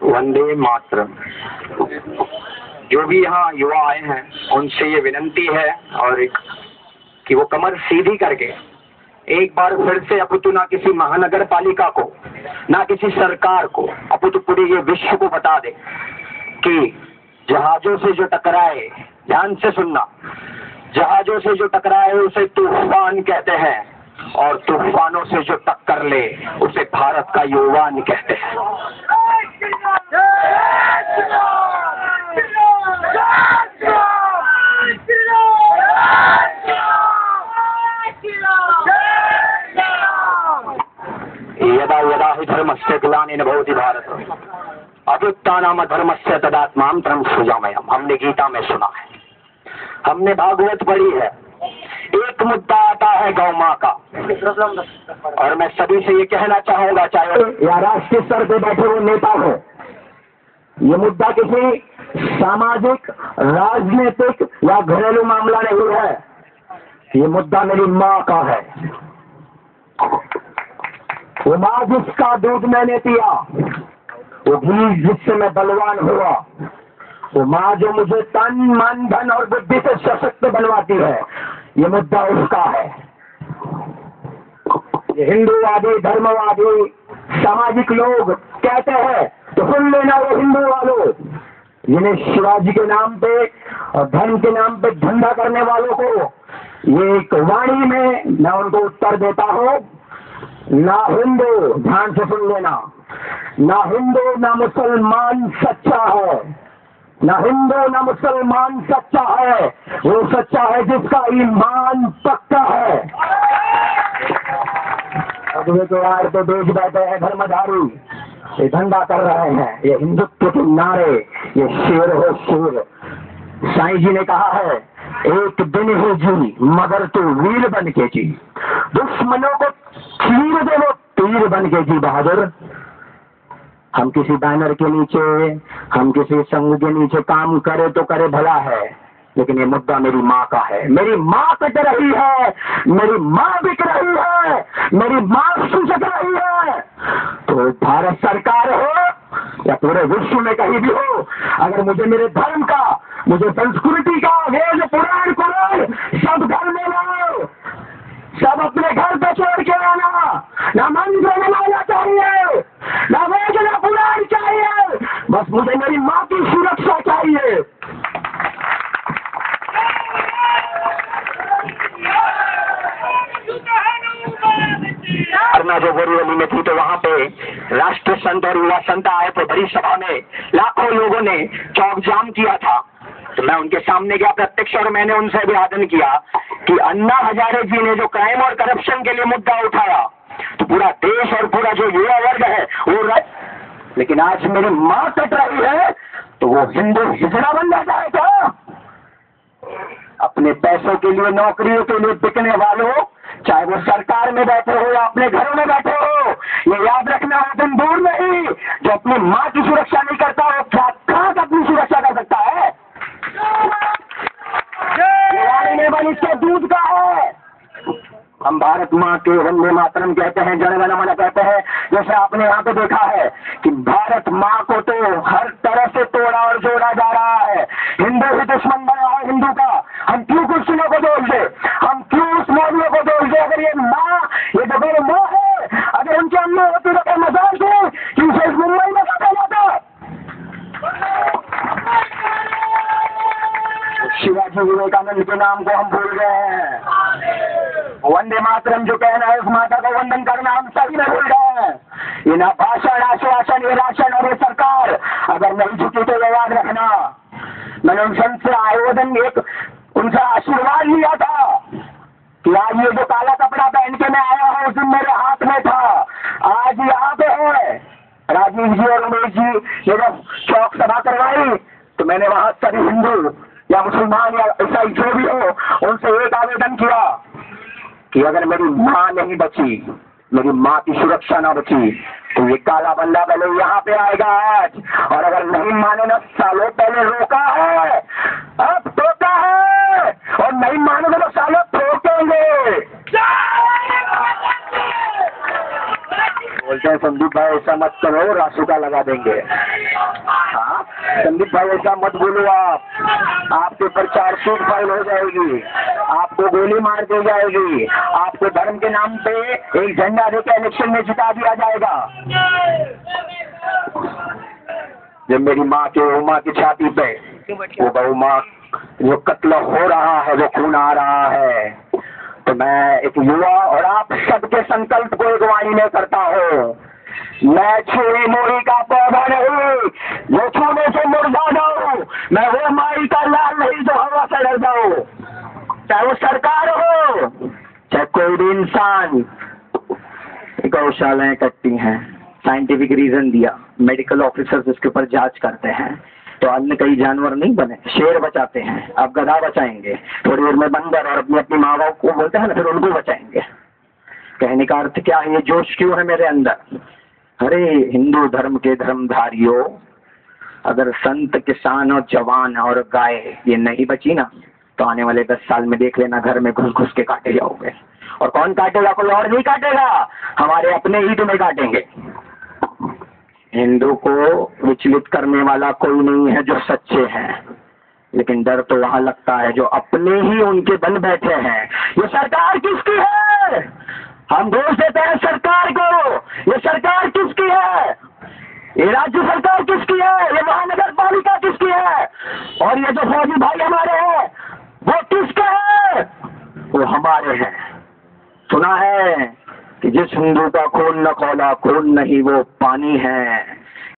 वंदे मातरम। जो भी यहाँ युवा आए हैं उनसे ये विनती है और कि वो कमर सीधी करके एक बार फिर से अपितु ना किसी महानगर पालिका को, ना किसी सरकार को, अपितु पूरे ये विश्व को बता दे कि जहाजों से जो टकराए, ध्यान से सुनना, जहाजों से जो टकराए उसे तूफान कहते हैं और तूफानों से जो टक्कर ले उसे भारत का युवान कहते हैं। यदा यदा हि धर्मस्य ग्लानिर्भवति भवति भारत अभ्युत्थानम् अधर्मस्य तदात्मानं सृजाम्यहम्। हमने गीता में सुना है, हमने भागवत पढ़ी है। एक मुद्दा आता है गौ माँ का, और मैं सभी से ये कहना चाहूंगा, चाहे या राष्ट्रीय स्तर पे बैठे हुए नेता हो, ये मुद्दा किसी सामाजिक, राजनीतिक या घरेलू मामला नहीं है। ये मुद्दा मेरी माँ का है। वो माँ जिसका दूध मैंने पिया, वो घी जिससे मैं बलवान हुआ, वो माँ जो मुझे तन मन धन और बुद्धि से सशक्त बनवाती है, ये मुद्दा उसका है। ये हिंदूवादी, धर्मवादी, सामाजिक लोग कहते हैं तो सुन लेना, वो हिंदू वालों जिन्हें शिवाजी के नाम पे और धर्म के नाम पे धंधा करने वालों को ये एक वाणी में मैं उनको उत्तर देता हूँ, ना हिंदू, ध्यान से सुन लेना, ना हिंदू ना मुसलमान सच्चा है, ना हिंदू ना मुसलमान सच्चा है। वो सच्चा है जिसका ईमान पक्का है। अब वे तो यार तो देश बैठे हैं धर्मधारी, ये धंधा कर रहे हैं, ये हिंदुत्व के नारे, ये शेर हो शेर। साईं जी ने कहा है, एक दिन ही जी मगर तू वीर बन के जी, दुश्मनों को चीर दे वो तीर बन के जी बहादुर। हम किसी बैनर के नीचे, हम किसी संघ के नीचे काम करे तो करे भला है, लेकिन ये मुद्दा मेरी माँ का है। मेरी माँ कट रही है, मेरी माँ बिक रही है, मेरी माँ सुसक रही है। तो भारत सरकार हो या पूरे विश्व में कहीं भी हो, अगर मुझे मेरे धर्म का, मुझे संस्कृति का, वेद पुराण कुरान सब घर में लाओ, सब अपने घर पे छोड़ के आना। ना मंत्र बनाना चाहिए, ना वेद ना पुराण चाहिए, बस मुझे मेरी माँ की सुरक्षा चाहिए। करना जो बोरीवली में थी, तो वहाँ पे राष्ट्र संत और युवा संत आए थे बड़ी सभा में, लाखों लोगों ने चौक जाम किया था। तो मैं उनके सामने गया प्रत्यक्ष और मैंने उनसे अभिवादन किया कि अन्ना हजारे जी ने जो क्राइम और करप्शन के लिए मुद्दा उठाया, तो पूरा देश और पूरा जो युवा वर्ग है वो लेकिन आज मेरी माँ कट रही है तो वो हिंदू हिजड़ा बन जाता है क्या? अपने पैसों के लिए, नौकरियों के लिए बिकने वालों, चाहे वो सरकार में बैठे हो या अपने घरों में बैठे हो, ये याद रखना, वो दिन दूर नहीं जो अपनी माँ की सुरक्षा नहीं करता, वो क्या कहाँ अपनी सुरक्षा कर सकता है? इसके दूध का है। हम भारत माँ के वंदे मातरम कहते हैं, जन गण मन कहते हैं। जैसे आपने यहाँ पे देखा है कि भारत माँ को तो हर तरह से तोड़ा और जोड़ा जा रहा है। हिंदू ही दुश्मन बना है हिंदू का। हम क्यों क्रिश्चियनों को दोष दे, हम क्यों उस मौलवियों को दोष दे? अगर ये माँ, ये बगैर माँ है, अगर उनके अम्मा होती तो मजाक थे कि उसे मुंबई में काटा जाता। शिवाजी विवेकानंद के नाम को हम भूल गए हैं। वंदे मातरम जो कहना है, उस माता को वंदन करना हम सभी में भूल गए हैं। ये ना भाषण, आश्वासन, ये राशन और ये सरकार अगर नहीं झुकी तो ये याद रखना। मैंने उन संत से आवेदन, एक उनसे आशीर्वाद लिया था कि आज ये जो काला कपड़ा पहन के मैं आया हूँ, उस दिन मेरे हाथ में था, आज यहाँ पे है। राजीव जी और उमेश जी ये जब चौक सभा करवाई तो मैंने वहां सभी हिंदू या मुसलमान या ईसाई जो भी हो उनसे एक आवेदन किया कि अगर मेरी माँ नहीं बची, मेरी माँ की सुरक्षा ना बची, तो ये काला बंदा पहले यहाँ पे आएगा आज। और अगर नहीं माने ना, सालों पहले रोका है, अब टोका है, और नहीं मानोगे तो सालों ठोकेंगे। बोलते हैं संदीप भाई ऐसा मत करो, रासुका लगा देंगे। हाँ संदीप भाई ऐसा मत बोलो, आपके ऊपर चार्जशीट फाइल हो जाएगी, आपको गोली मार दी जाएगी, आपको धर्म के नाम पे एक झंडा देकर इलेक्शन में जिता दिया जाएगा। जब मेरी माँ के उमा की छाती पे वो बहु माँ जो कत्ल हो रहा है, वो खून आ रहा है, तो मैं एक युवा और आप सबके संकल्प को एक वाणी में करता हूँ, मैं छुरी मोरी का पौधा नहीं जो छूने से मुरझा जाऊं, मैं वो माई का लाल नहीं जो हवा से डर जाऊं, चाहे वो सरकार हो चाहे कोई भी इंसान। गौशालाएं कटती हैं, साइंटिफिक रीजन दिया, मेडिकल ऑफिसर्स इसके ऊपर जांच करते हैं, तो अन्य कई जानवर नहीं बने, शेर बचाते हैं, अब गधा बचाएंगे, थोड़ी देर में बंदर और अपनी अपनी माँ बाप को बोलते हैं ना, फिर उनको बचाएंगे। कहने का अर्थ क्या है, ये जोश क्यों है मेरे अंदर? अरे हिंदू धर्म के धर्मधारियों, अगर संत किसान और जवान और गाय ये नहीं बची ना, तो आने वाले 10 साल में देख लेना, घर में घुस घुस के काटे जाओगे। और कौन काटेगा? कोई और नहीं काटेगा, हमारे अपने ही तुम्हें काटेंगे। हिंदू को विचलित करने वाला कोई नहीं है जो सच्चे हैं, लेकिन डर तो वहां लगता है जो अपने ही उनके बन बैठे हैं। ये सरकार किसकी है? हम दोष देते हैं सरकार को, ये सरकार किसकी है? ये राज्य सरकार किसकी है? ये महानगर पालिका किसकी है? और ये जो फौजी भाई हमारे हैं वो किसके हैं? वो हमारे हैं। सुना है कि जिस हिंदू का खून न खौला, खून नहीं वो पानी है।